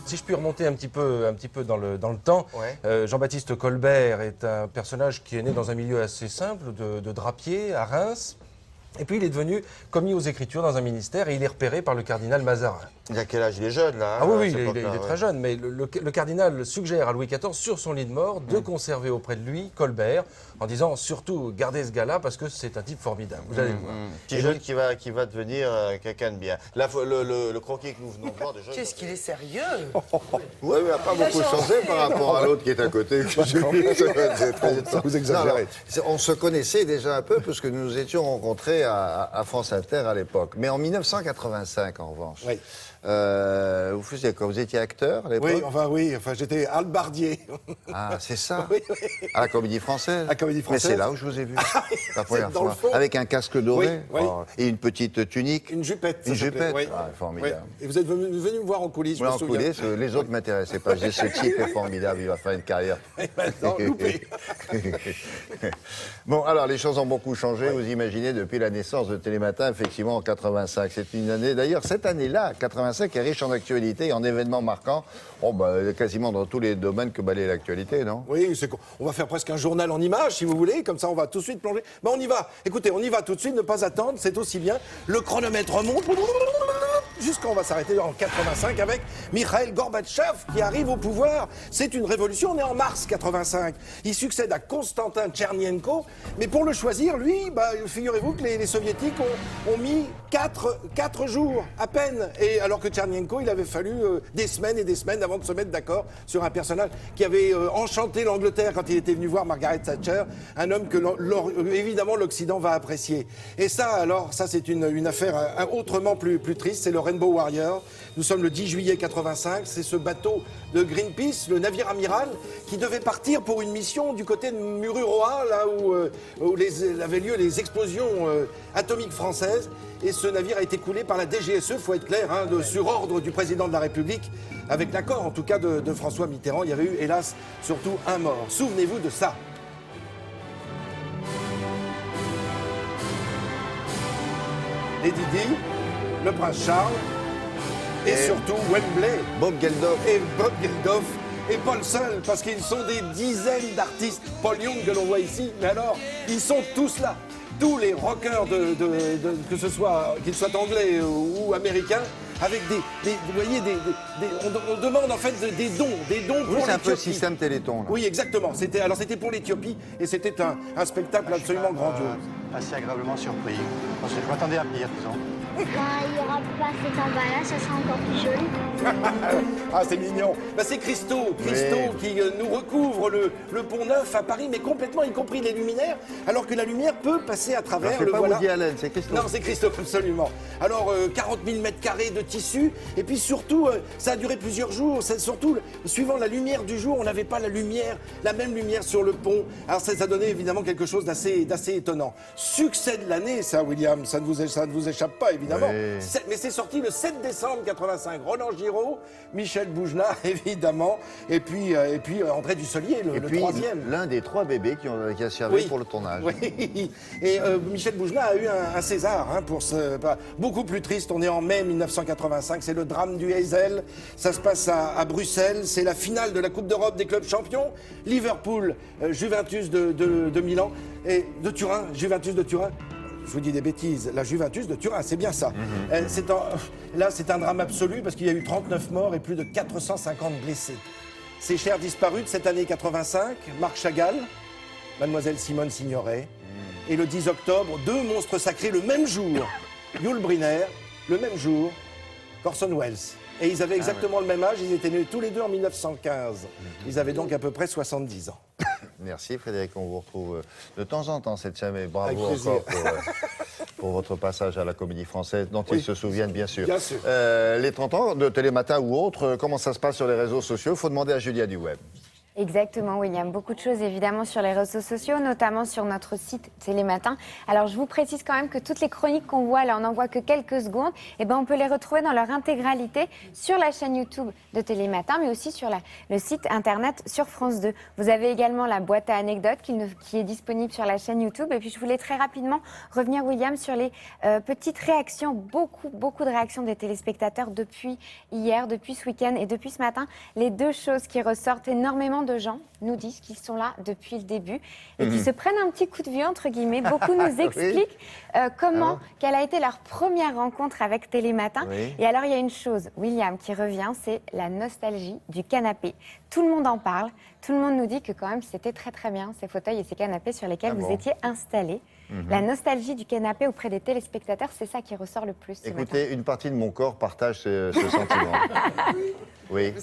si je puis remonter un petit peu dans le temps, Ouais. Jean-Baptiste Colbert est un personnage qui est né dans un milieu assez simple, de drapier à Reims. Et puis il est devenu commis aux Écritures dans un ministère et il est repéré par le cardinal Mazarin. Il a quel âge? Il est jeune, là. Ah oui, à oui, cette il époque-là, est très jeune, mais le cardinal suggère à Louis XIV, sur son lit de mort, de conserver auprès de lui Colbert, en disant surtout gardez ce gars-là parce que c'est un type formidable. Vous allez le voir. Petit jeune qui va devenir quelqu'un de bien. Là, le croquis que nous venons de voir déjà. Qu'est-ce qu'il est sérieux? Oui, mais il n'a pas beaucoup changé par rapport à l'autre qui est à côté. Vous exagérez. On se connaissait déjà un peu parce que nous nous étions rencontrés à France Inter à l'époque. Mais en 1985, en revanche. Oui. Vous faisiez quoi? Vous étiez acteur à l'époque? Oui, enfin j'étais hallebardier. Ah, c'est ça. Oui, oui. À la Comédie Française. À la Comédie Française. Mais c'est là où je vous ai vu. La première dans le fois. fond. Avec un casque doré. Oui, oui. Oh, et une petite tunique. Une jupette. Une ça s'appelait, jupette. oui. Ah, formidable. Oui. Et vous êtes venu me voir en coulisses, je Oui, me en souviens. coulisses, les autres ne m'intéressaient pas. Je disais, ce type est formidable, il va faire une carrière. Et maintenant, loupé. Bon, alors, les choses ont beaucoup changé, vous imaginez, depuis la naissance de Télématin, effectivement, en 85. C'est une année, d'ailleurs, cette année-là, 85, est riche en actualité et en événements marquants. Oh, quasiment dans tous les domaines que balaye l'actualité, non? Oui, on va faire presque un journal en images, si vous voulez, comme ça on va tout de suite plonger. Ben on y va. Écoutez, on y va tout de suite, ne pas attendre, c'est aussi bien. Le chronomètre remonte jusqu'à on va s'arrêter en 85 avec Mikhail Gorbatchev qui arrive au pouvoir. C'est une révolution, on est en mars 85. Il succède à Konstantin Tchernienko, mais pour le choisir, lui, figurez-vous que les soviétiques ont mis 4 jours à peine. Et alors que Tchernienko, il avait fallu des semaines et des semaines avant de se mettre d'accord sur un personnage qui avait enchanté l'Angleterre quand il était venu voir Margaret Thatcher, un homme que évidemment l'Occident va apprécier. Et ça, alors, ça c'est une affaire autrement plus triste, c'est le Rainbow Warrior. Nous sommes le 10 juillet 85, c'est ce bateau de Greenpeace, le navire amiral, qui devait partir pour une mission du côté de Mururoa, là où avaient lieu les explosions atomiques françaises. Et ce navire a été coulé par la DGSE, il faut être clair, sur ordre du président de la République, avec l'accord en tout cas de François Mitterrand. Il y avait eu, hélas, surtout un mort. Souvenez-vous de ça. Lady Di, le prince Charles, et surtout Wembley. Bob Geldof. Et Bob Geldof. Et pas le seul, parce qu'ils sont des dizaines d'artistes. Paul Young que l'on voit ici, mais alors, ils sont tous là. Tous les rockers, que ce soit, qu'ils soient anglais ou américains, avec vous voyez, on demande en fait des dons pour l'Éthiopie. Oui, c'est un peu le système Téléthon. Là. Oui, exactement. C'était pour l'Éthiopie et c'était un spectacle absolument grandiose. Assez agréablement surpris, parce que je m'attendais à pire, disons. Quand il n'y aura pas cet emballage, ça sera encore plus joli. Ah, c'est mignon. C'est Christo qui nous recouvre le Pont Neuf à Paris, mais complètement, y compris les luminaires, alors que la lumière peut passer à travers. C'est pas Woody Allen, c'est Christo. Non, c'est Christo, absolument. Alors, 40 000 mètres carrés de tissu, et puis surtout, ça a duré plusieurs jours. Surtout, suivant la lumière du jour, on n'avait pas la même lumière sur le pont. Alors, ça donnait évidemment quelque chose d'assez étonnant. Succès de l'année, ça, William, ça ne vous échappe pas, évidemment. Oui. Mais c'est sorti le 7 décembre 85. Roland Giraud, Michel Bougenat, évidemment, et puis André Dussolier, le troisième. L'un des 3 bébés qui a servi pour le tournage. Oui, et Michel Bougenat a eu un César pour beaucoup plus triste. On est en mai 1985, c'est le drame du Heysel. Ça se passe à Bruxelles, c'est la finale de la Coupe d'Europe des clubs champions. Liverpool, Juventus de Milan, et de Turin, Juventus de Turin. Je vous dis des bêtises, la Juventus de Turin, c'est bien ça. Là, c'est un drame absolu parce qu'il y a eu 39 morts et plus de 450 blessés. Ces chers disparus de cette année 85, Marc Chagall, Mademoiselle Simone Signoret, et le 10 octobre, 2 monstres sacrés le même jour. Yul Brynner, le même jour, Orson Welles. Et ils avaient exactement le même âge, ils étaient nés tous les deux en 1915. Ils avaient donc à peu près 70 ans. Merci Frédéric, on vous retrouve de temps en temps cette semaine. Bravo Avec plaisir. encore pour votre passage à la Comédie Française, dont ils se souviennent bien sûr. Bien sûr. Les 30 ans de Télématin ou autre, comment ça se passe sur les réseaux sociaux? Il faut demander à Julia du Web. Exactement, William. Beaucoup de choses évidemment sur les réseaux sociaux, notamment sur notre site Télématin. Alors je vous précise quand même que toutes les chroniques qu'on voit, là on n'en voit que quelques secondes, et ben on peut les retrouver dans leur intégralité sur la chaîne YouTube de Télématin, mais aussi sur le site internet sur France 2. Vous avez également la boîte à anecdotes qui est disponible sur la chaîne YouTube. Et puis je voulais très rapidement revenir, William, sur les petites réactions, beaucoup de réactions des téléspectateurs depuis hier, depuis ce week-end et depuis ce matin. Les deux choses qui ressortent énormément de gens nous disent qu'ils sont là depuis le début et qui se prennent un petit coup de vieux, entre guillemets. Beaucoup nous expliquent quelle a été leur première rencontre avec Télématin. Oui. Et alors, il y a une chose, William, qui revient, c'est la nostalgie du canapé. Tout le monde en parle. Tout le monde nous dit que quand même, c'était très très bien, ces fauteuils et ces canapés sur lesquels vous étiez installés. La nostalgie du canapé auprès des téléspectateurs, c'est ça qui ressort le plus ce matin. Écoutez, une partie de mon corps partage ce sentiment. Oui,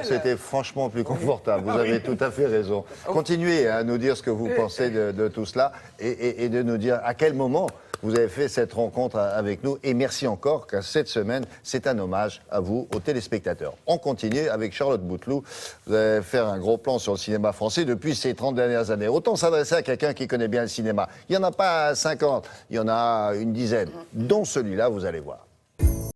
c'était franchement plus confortable. Vous avez tout à fait raison. Continuez à nous dire ce que vous pensez de tout cela et de nous dire à quel moment vous avez fait cette rencontre avec nous. Et merci encore car cette semaine, c'est un hommage à vous, aux téléspectateurs. On continue avec Charlotte Bouteloup. Vous allez faire un gros plan sur le cinéma français depuis ces 30 dernières années. Autant s'adresser à quelqu'un qui connaît bien le cinéma. Il n'y en a pas 50, il y en a une dizaine, dont celui-là, vous allez voir.